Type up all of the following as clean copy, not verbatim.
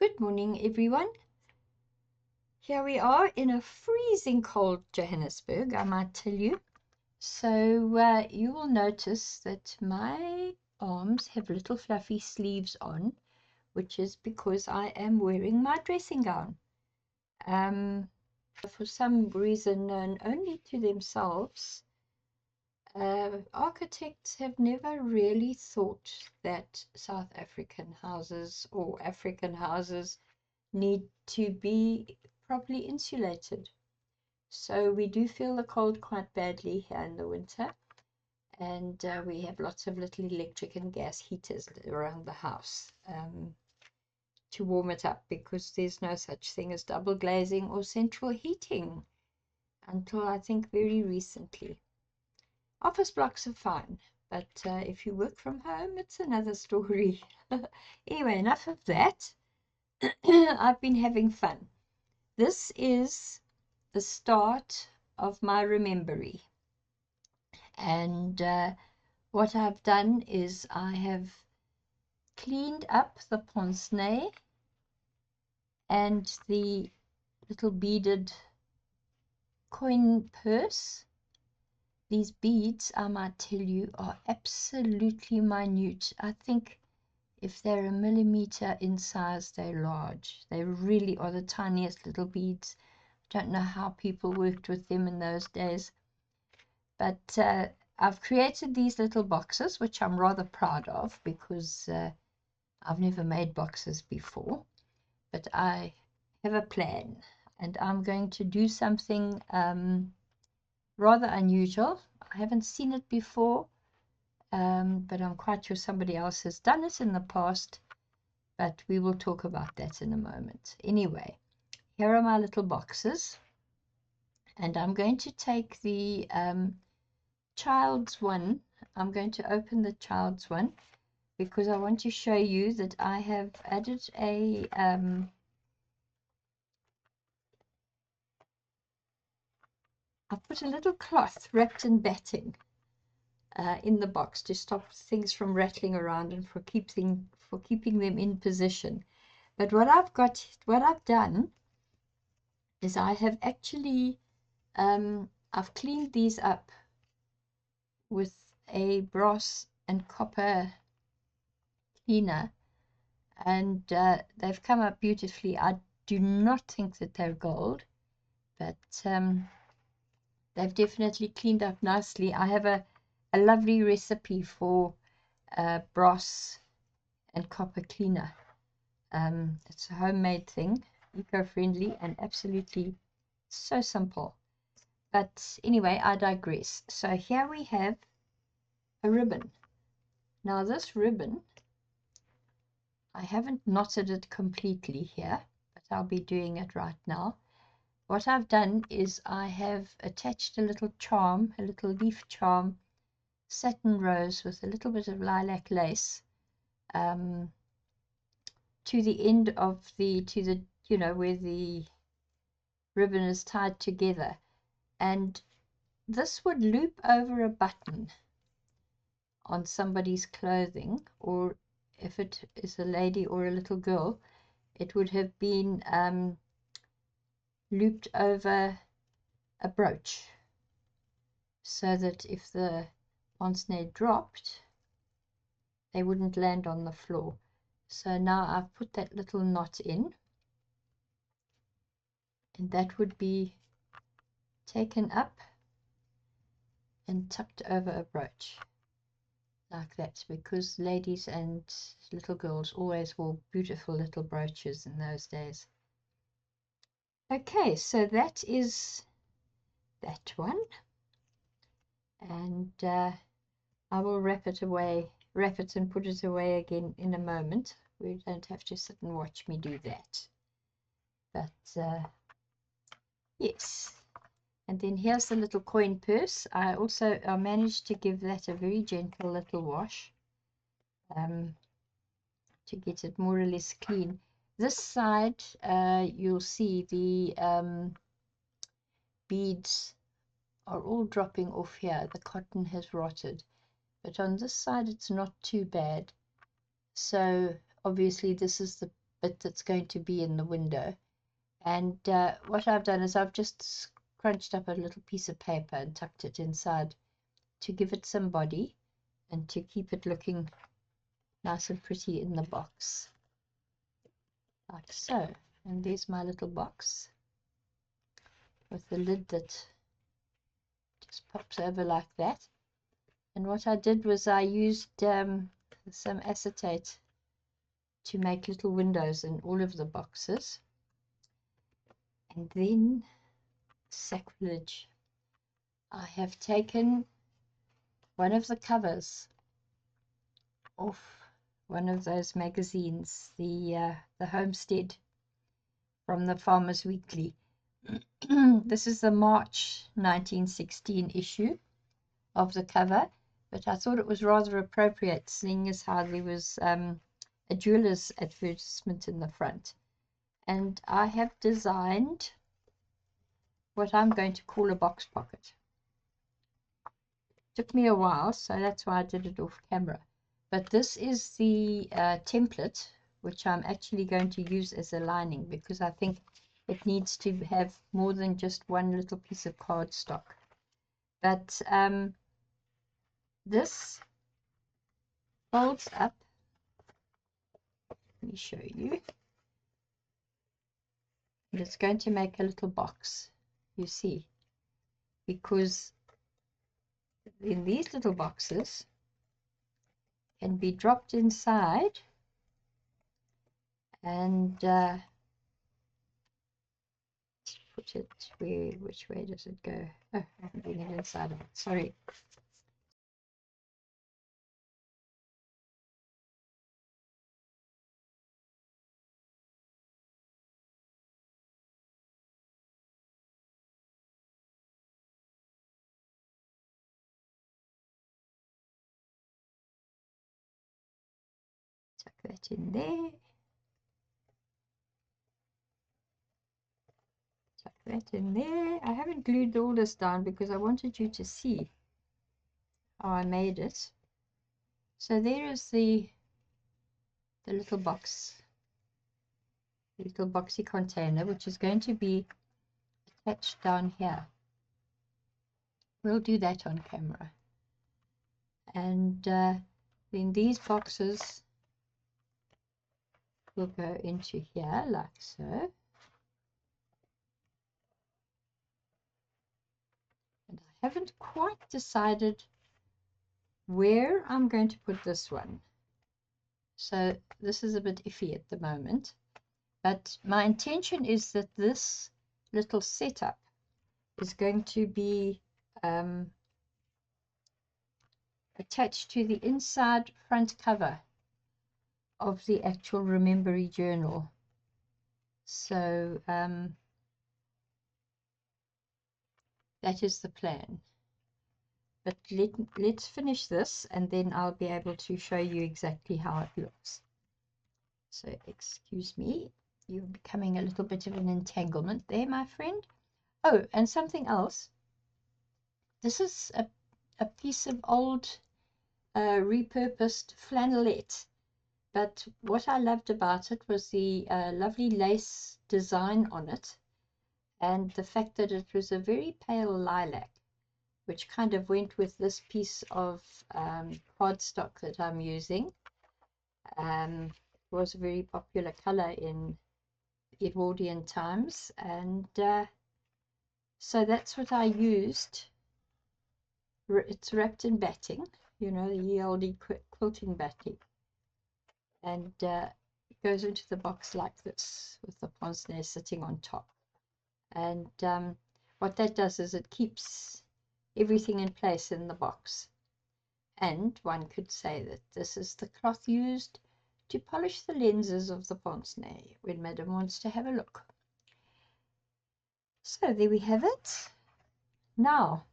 Good morning, everyone. Here we are in a freezing cold Johannesburg, I might tell you. So you will notice that my arms have little fluffy sleeves on, which is because I am wearing my dressing gown. For some reason known only to themselves, architects have never really thought that South African houses or African houses need to be properly insulated. So we do feel the cold quite badly here in the winter, and we have lots of little electric and gas heaters around the house to warm it up, because there's no such thing as double glazing or central heating until I think very recently. Office blocks are fine, but if you work from home, it's another story. Anyway, enough of that. I've been having fun. This is the start of my Remembery, and what I've done is I have cleaned up the pince-nez and the little beaded coin purse. These beads, I might tell you, are absolutely minute. I think if they're a millimeter in size, they're large. They really are the tiniest little beads. Don't know how people worked with them in those days, but I've created these little boxes, which I'm rather proud of, because I've never made boxes before, but I have a plan, and I'm going to do something rather unusual. I haven't seen it before, but I'm quite sure somebody else has done it in the past, but we will talk about that in a moment. Anyway, here are my little boxes, and I'm going to take the child's one. I'm going to open the child's one because I want to show you that I have added a I've put a little cloth wrapped in batting in the box to stop things from rattling around and for keeping them in position. But what I've done is I have actually I've cleaned these up with a brass and copper cleaner, and they've come up beautifully. I do not think that they're gold, but they've definitely cleaned up nicely. I have a lovely recipe for brass and copper cleaner. It's a homemade thing, eco-friendly, and absolutely so simple. But anyway, I digress. So here we have a ribbon. Now this ribbon, I haven't knotted it completely here, but I'll be doing it right now. What I've done is I have attached a little charm, a little leaf charm, satin rose with a little bit of lilac lace to the end of where the ribbon is tied together, and this would loop over a button on somebody's clothing, or if it is a lady or a little girl, it would have been looped over a brooch, so that if the pince-nez dropped, they wouldn't land on the floor. So now I've put that little knot in, and that would be taken up and tucked over a brooch like that, because ladies and little girls always wore beautiful little brooches in those days. Okay, so that is that one, and I will wrap it and put it away again in a moment. We don't have to sit and watch me do that. But yes, and then here's the little coin purse. I managed to give that a very gentle little wash to get it more or less clean. This side, you'll see the beads are all dropping off here. The cotton has rotted, but on this side it's not too bad. So obviously this is bit that's going to be in the window. And what I've done is I've just crunched up a little piece of paper and tucked it inside to give it some body and to keep it looking nice and pretty in the box, like so. And there's my little box with the lid that just pops over like that. And what I did was I used some acetate to make little windows in all of the boxes. And then, sacrilege, I have taken one of the covers off one of those magazines, the Homestead from the Farmers Weekly. This is the March 1916 issue of the cover, but I thought it was rather appropriate, seeing as how there was a jeweler's advertisement in the front. And I have designed what I'm going to call a box pocket. Took me a while, so that's why I did it off camera. But this is the template, which I'm actually going to use as a lining, because I think it needs to have more than just one little piece of cardstock. But this folds up. Let me show you. And it's going to make a little box, you see, because in these little boxes can be dropped inside, and put it where, which way does it go? Oh, I'm doing it inside out, sorry. Tuck that in there. Tuck that in there. I haven't glued all this down because I wanted you to see how I made it. So there is the little box, the little boxy container, which is going to be attached down here. We'll do that on camera. And then these boxes will go into here like so. And I haven't quite decided where I'm going to put this one. So this is a bit iffy at the moment. But my intention is that this little setup is going to be attached to the inside front cover of the actual Remembery journal. So that is the plan. But let's finish this, and then I'll be able to show you exactly how it looks. So excuse me, you're becoming a little bit of an entanglement there, my friend. Oh, and something else. This is a piece of old repurposed flannelette. But what I loved about it was the lovely lace design on it, and the fact that it was a very pale lilac, which kind of went with this piece of cardstock that I'm using. Was a very popular color in Edwardian times, and so that's what I used. It's wrapped in batting, you know, the oldie quilting batting, and it goes into the box like this with the pince-nez sitting on top. And what that does is it keeps everything in place in the box. And one could say that this is the cloth used to polish the lenses of the pince-nez when Madame wants to have a look. So there we have it. Now,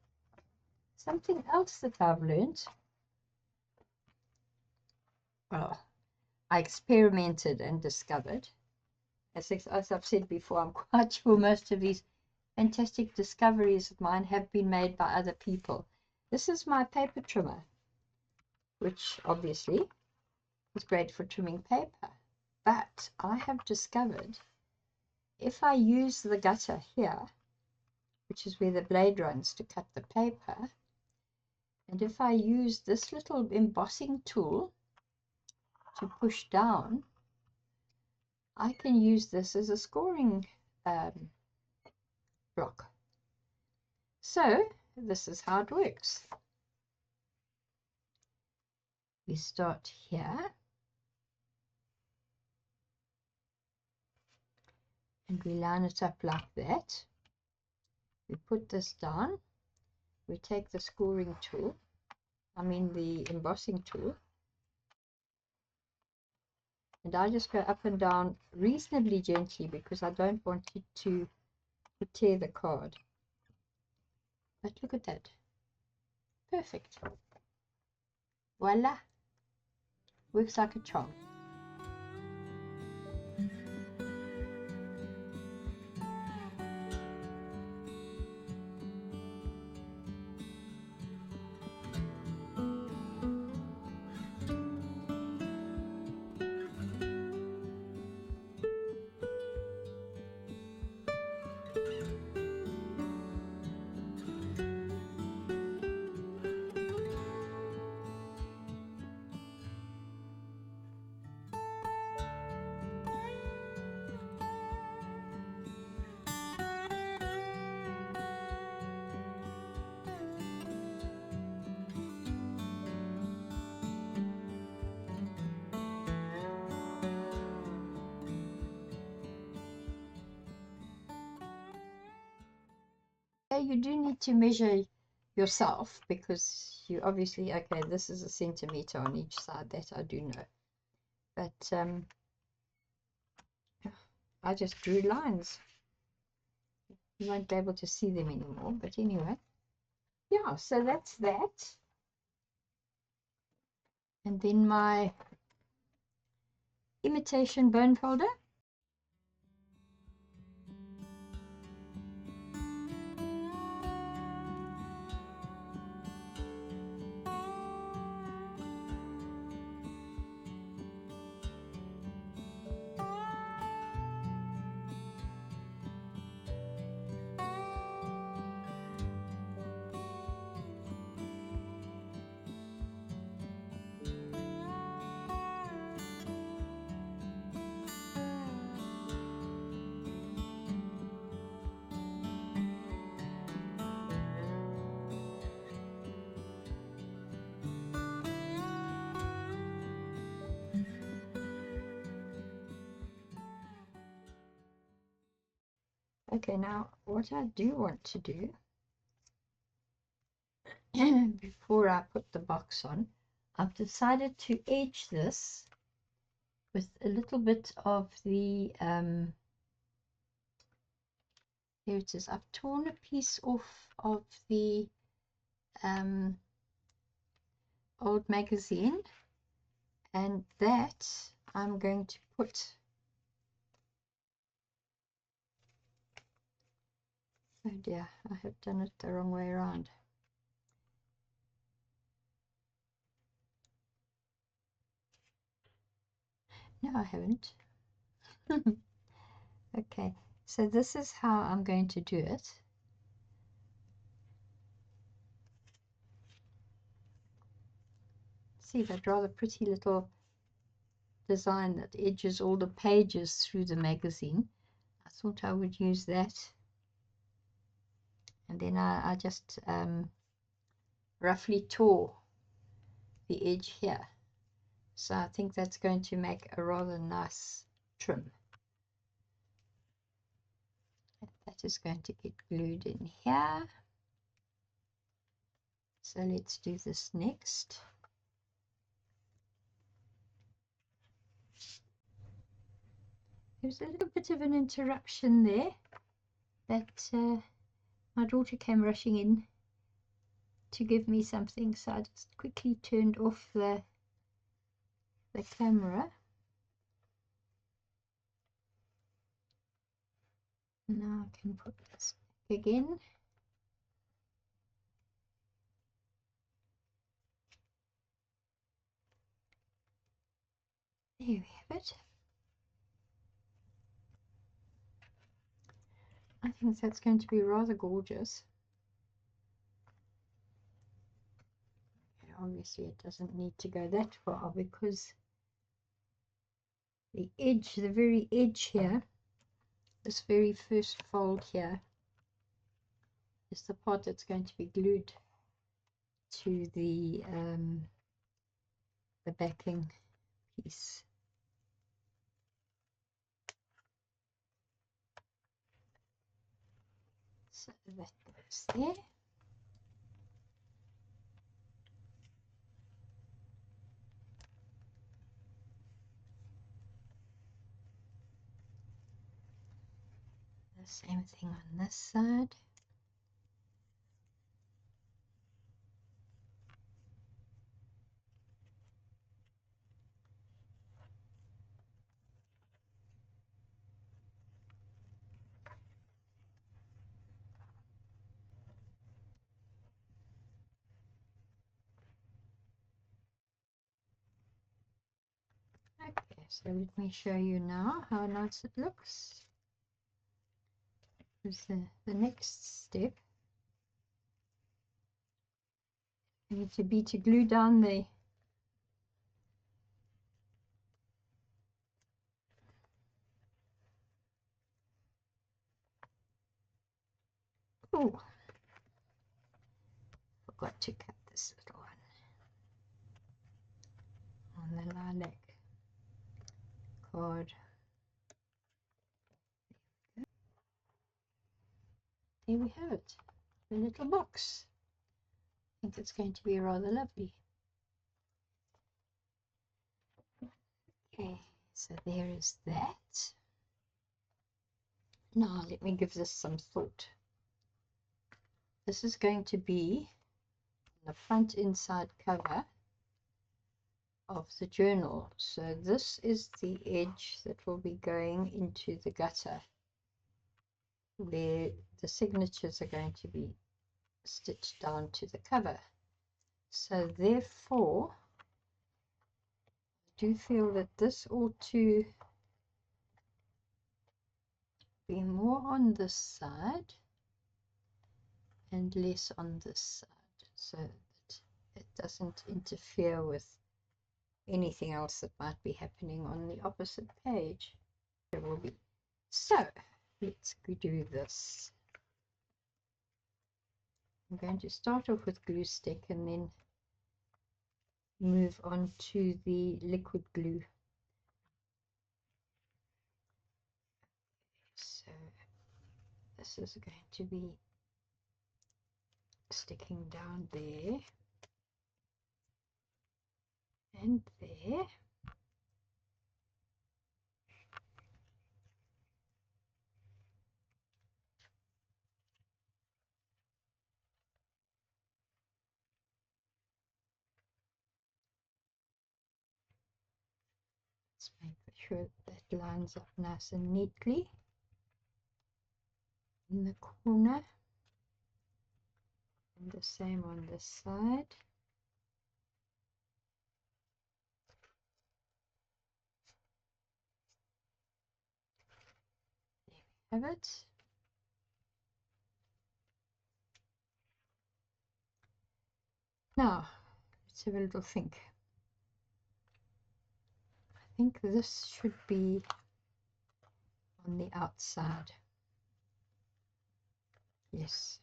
something else that I've learned. Well, I experimented and discovered. As I've said before, I'm quite sure most of these fantastic discoveries of mine have been made by other people. This is my paper trimmer, which obviously is great for trimming paper. But I have discovered if I use the gutter here, which is where the blade runs to cut the paper, and if I use this little embossing tool to push down, I can use this as a scoring block. So this is how it works. We start here and we line it up like that. We put this down. We take the scoring tool, the embossing tool, and I just go up and down reasonably gently because I don't want it to tear the card. But look at that. Perfect. Voila. Works like a charm. You do need to measure yourself because you obviously, okay, this is a centimeter on each side, that I do know. But I just drew lines. You won't be able to see them anymore, but anyway. Yeah, so that's that. And then my imitation bone folder. Okay, now what I do want to do before I put the box on, I've decided to edge this with a little bit of the, here it is, I've torn a piece off of the old magazine, and that I'm going to put, oh dear, I have done it the wrong way around. No, I haven't. Okay, so this is how I'm going to do it. See that rather pretty little design that edges all the pages through the magazine. I thought I would use that, and then I just roughly tore the edge here, so I think that's going to make a rather nice trim. That is going to get glued in here, so let's do this next. There's a little bit of an interruption there that my daughter came rushing in to give me something, so I just quickly turned off the camera. Now I can put this back again. There we have it. I think that's going to be rather gorgeous. Okay, obviously it doesn't need to go that far because the edge, the very edge here, this very first fold here, is the part that's going to be glued to the backing piece. So that goes there. The same thing on this side. Okay, so let me show you now how nice it looks. Here's the next step. Need to be to glue down the oh, forgot to cut this little one on the lilac card. There we have it, the little box. I think it's going to be rather lovely. Okay, so there is that. Now let me give this some thought. This is going to be the front inside cover of the journal. So this is the edge that will be going into the gutter where the signatures are going to be stitched down to the cover. So therefore, I do feel that this ought to be more on this side and less on this side, so that it doesn't interfere with anything else that might be happening on the opposite page. There will be. So let's do this. I'm going to start off with glue stick and then move on to the liquid glue. So this is going to be sticking down there and there. Let's make sure that lines up nice and neatly in the corner, and the same on this side. There we have it. Now let's have a little think. I think this should be on the outside. Yes,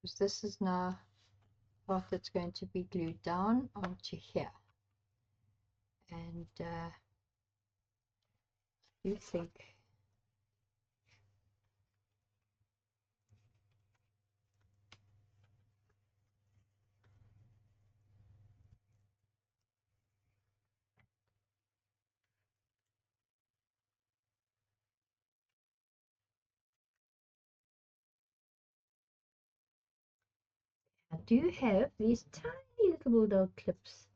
because this is now part that's going to be glued down onto here, and you think I do have these tiny little bulldog clips,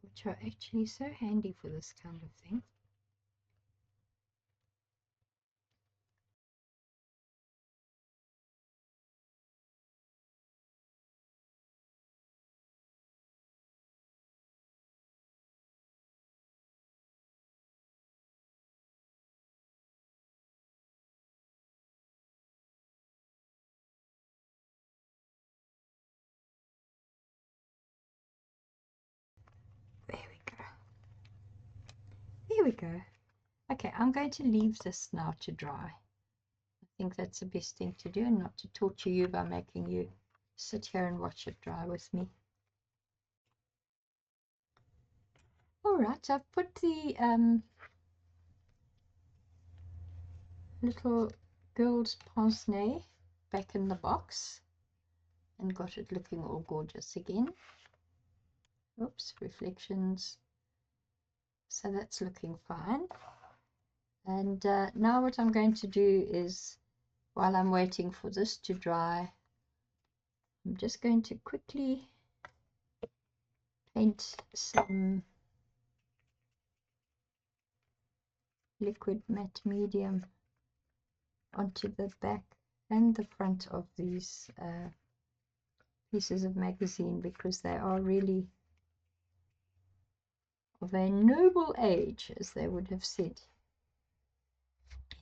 which are actually so handy for this kind of thing. There we go. Okay, I'm going to leave this now to dry. I think that's the best thing to do, and not to torture you by making you sit here and watch it dry with me. All right, I've put the little girl's pince-nez back in the box and got it looking all gorgeous again. Oops, reflections. So that's looking fine. And now what I'm going to do is, while I'm waiting for this to dry, I'm just going to quickly paint some liquid matte medium onto the back and the front of these pieces of magazine, because they are really of a noble age, as they would have said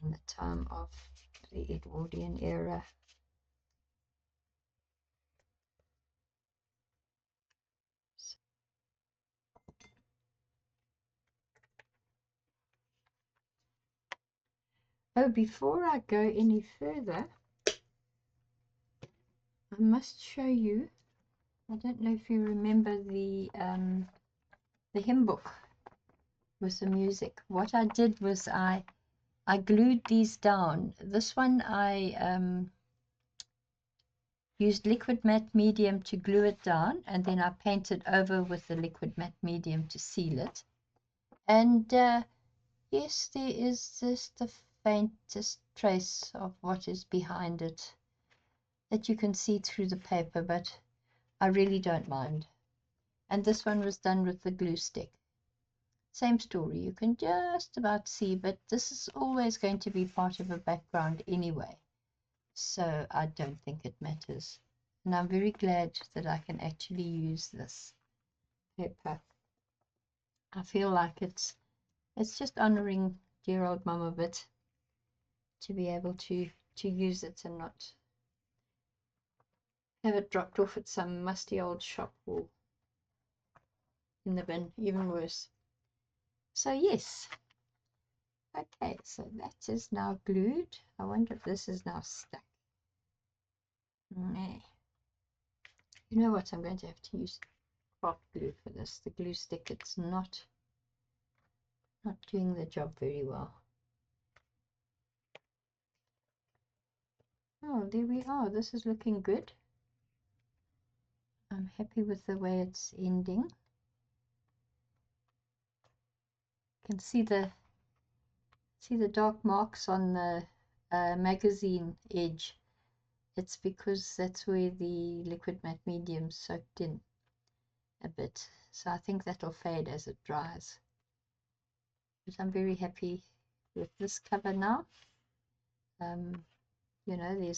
in the time of the Edwardian era. Oh, before I go any further, I must show you, I don't know if you remember the hymn book with the music. What I did was I glued these down. This one I used liquid matte medium to glue it down, and then I painted over with the liquid matte medium to seal it. And yes, there is just the faintest trace of what is behind it that you can see through the paper, but I really don't mind. And this one was done with the glue stick. Same story, you can just about see, but this is always going to be part of a background anyway, so I don't think it matters. And I'm very glad that I can actually use this paper. I feel like it's just honoring dear old mum a bit to be able to use it and not have it dropped off at some musty old shop or in the bin, even worse. So yes, okay, so that is now glued. I wonder if this is now stuck. Nah. You know what, I'm going to have to use craft glue for this. The glue stick, it's not doing the job very well. Oh, there we are. This is looking good. I'm happy with the way it's ending. You can see the dark marks on the magazine edge. It's because that's where the liquid matte medium soaked in a bit. So I think that'll fade as it dries. But I'm very happy with this cover now. You know,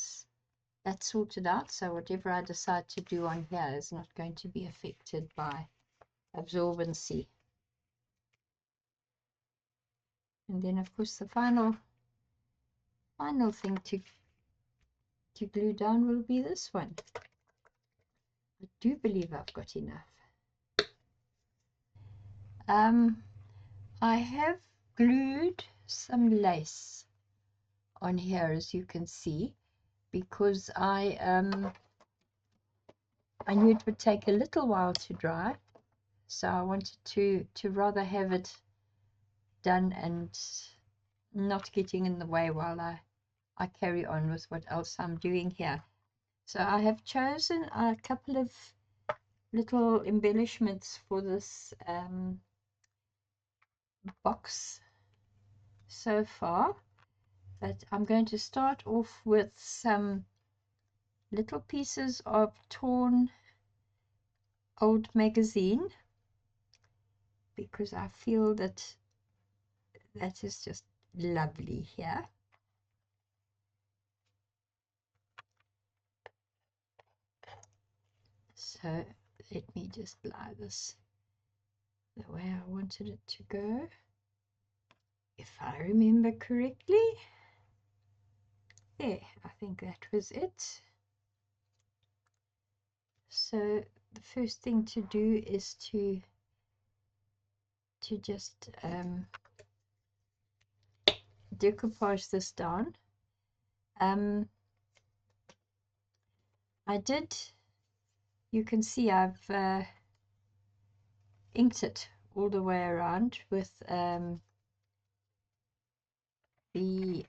that's sorted out, so whatever I decide to do on here is not going to be affected by absorbency. And then of course the final thing to glue down will be this one. I do believe I've got enough. I have glued some lace on here, as you can see, because I knew it would take a little while to dry, so I wanted to rather have it done and not getting in the way while I carry on with what else I'm doing here. So I have chosen a couple of little embellishments for this box so far, but I'm going to start off with some little pieces of torn old magazine, because I feel that is just lovely here. So let me just lie this the way I wanted it to go, if I remember correctly. There, I think that was it. So the first thing to do is to just decoupage this down. You can see I've inked it all the way around with the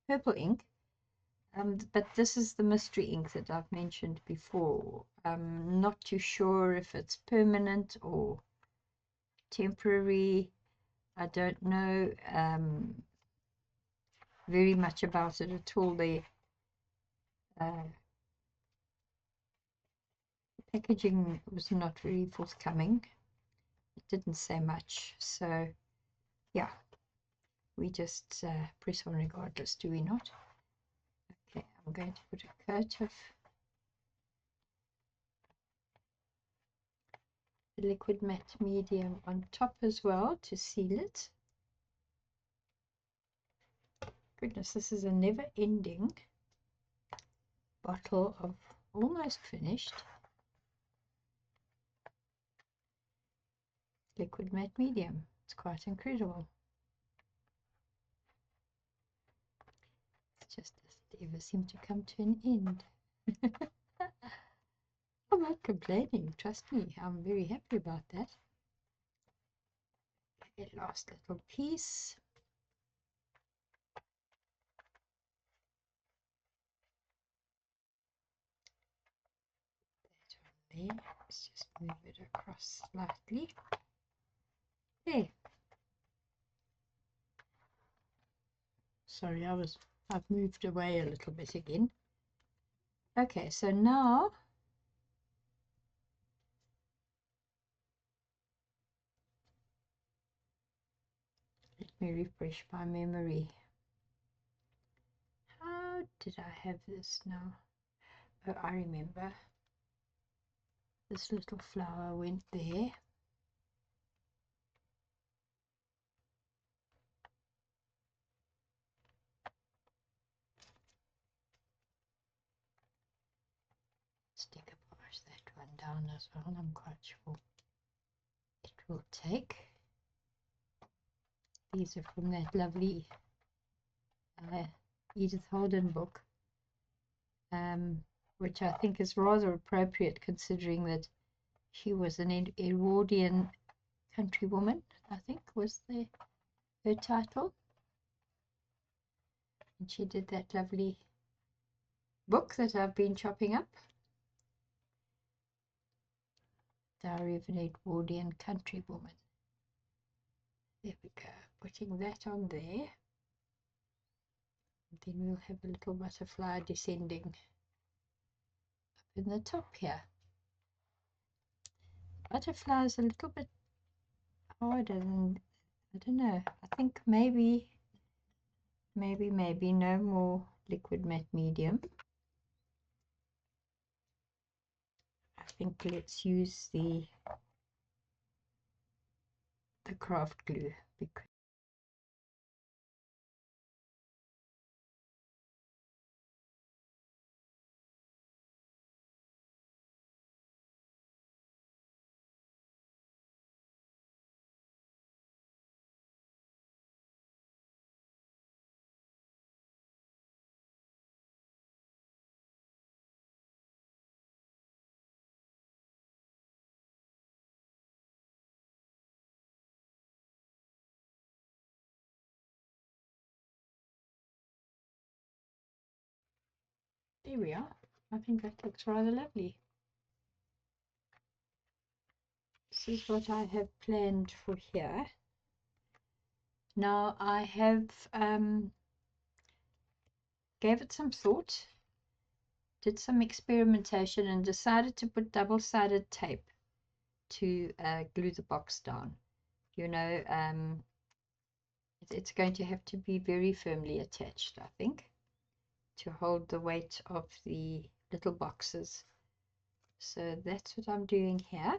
purple ink. But this is the mystery ink that I've mentioned before. I'm not too sure if it's permanent or temporary. I don't know very much about it at all. The packaging was not very forthcoming. It didn't say much. So, yeah, we just press on regardless, do we not? Okay, I'm going to put a coat of the liquid matte medium on top as well to seal it. Goodness, this is a never-ending bottle of almost finished liquid matte medium. It's quite incredible. It just doesn't ever seem to come to an end. I'm not complaining, trust me, I'm very happy about that. Okay, last little piece. That one there. Let's just move it across slightly. There. Sorry, I've moved away a little bit again. Okay, so now let me refresh my memory. How did I have this now? Oh, I remember. This little flower went there. Let's decoupage that one down as well. I'm quite sure it will take. These are from that lovely Edith Holden book, which I think is rather appropriate considering that she was an Edwardian countrywoman, I think was her title. And she did that lovely book that I've been chopping up. Diary of an Edwardian countrywoman. There we go, putting that on there. And then we'll have a little butterfly descending up in the top here. Butterfly is a little bit harder than, I don't know, I think maybe no more liquid matte medium. I think let's use the craft glue because there we are. I think that looks rather lovely. This is what I have planned for here. Now I have gave it some thought, did some experimentation and decided to put double-sided tape to glue the box down. You know, it's going to have to be very firmly attached, I think, to hold the weight of the little boxes. So that's what I'm doing here.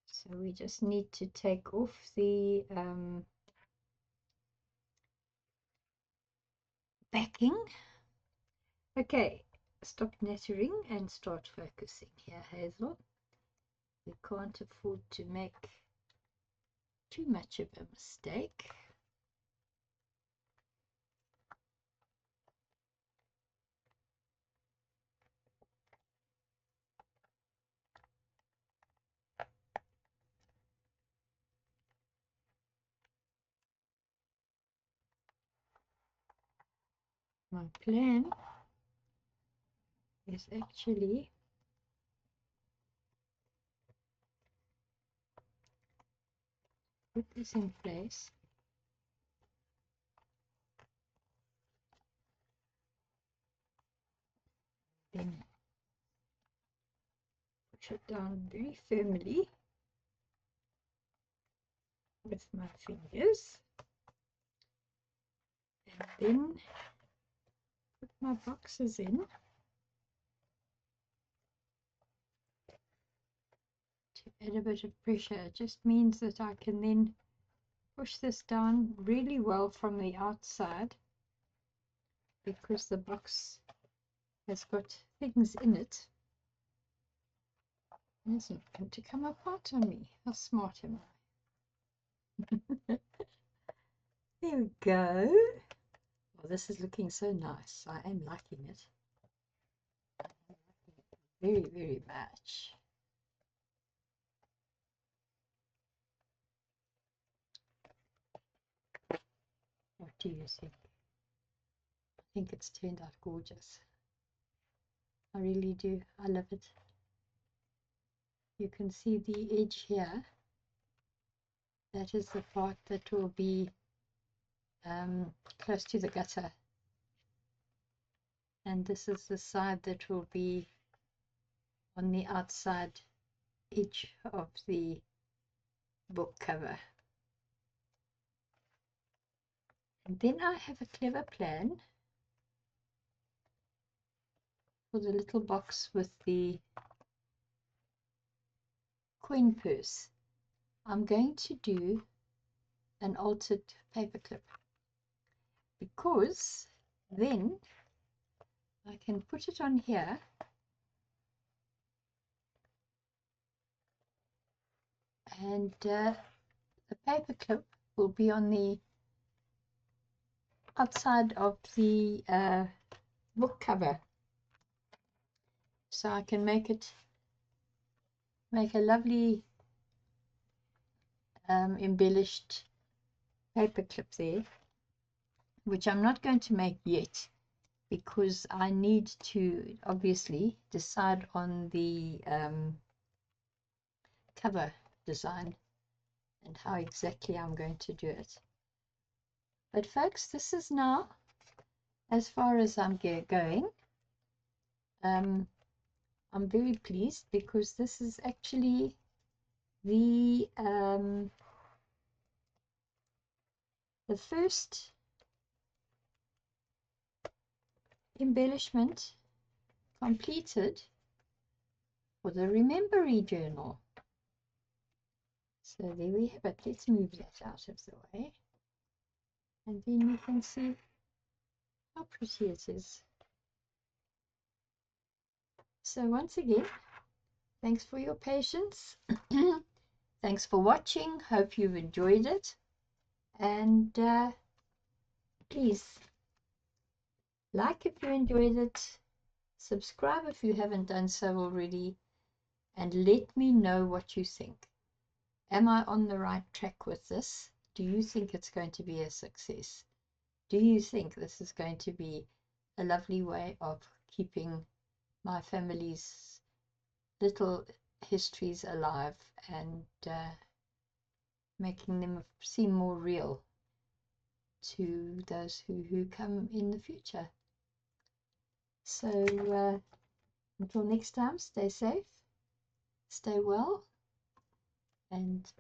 So we just need to take off the backing. Okay, stop nattering and start focusing here, Hazel. We can't afford to make too much of a mistake. My plan is actually put this in place, then push it down very firmly with my fingers, and then put my boxes in to add a bit of pressure. It just means that I can then push this down really well from the outside, because the box has got things in it. It isn't going to come apart on me. How smart am I? There we go. Well, this is looking so nice. I am liking it. Very, very much. What do you think? I think it's turned out gorgeous. I really do. I love it. You can see the edge here. That is the part that will be close to the gutter. And this is the side that will be on the outside edge of the book cover. And then I have a clever plan for the little box with the coin purse. I'm going to do an altered paperclip, because then I can put it on here and the paperclip will be on the outside of the book cover, so I can make a lovely embellished paperclip there, which I'm not going to make yet, because I need to obviously decide on the cover design and how exactly I'm going to do it. But folks, this is now as far as I'm going. I'm very pleased, because this is actually the first embellishment completed for the Remembery journal. So there we have it. Let's move that out of the way, and then you can see how pretty it is. So once again, thanks for your patience. Thanks for watching. Hope you've enjoyed it. And please like if you enjoyed it, subscribe if you haven't done so already, and let me know what you think. Am I on the right track with this? Do you think it's going to be a success? Do you think this is going to be a lovely way of keeping my family's little histories alive and making them seem more real to those who come in the future? So until next time, stay safe, stay well, and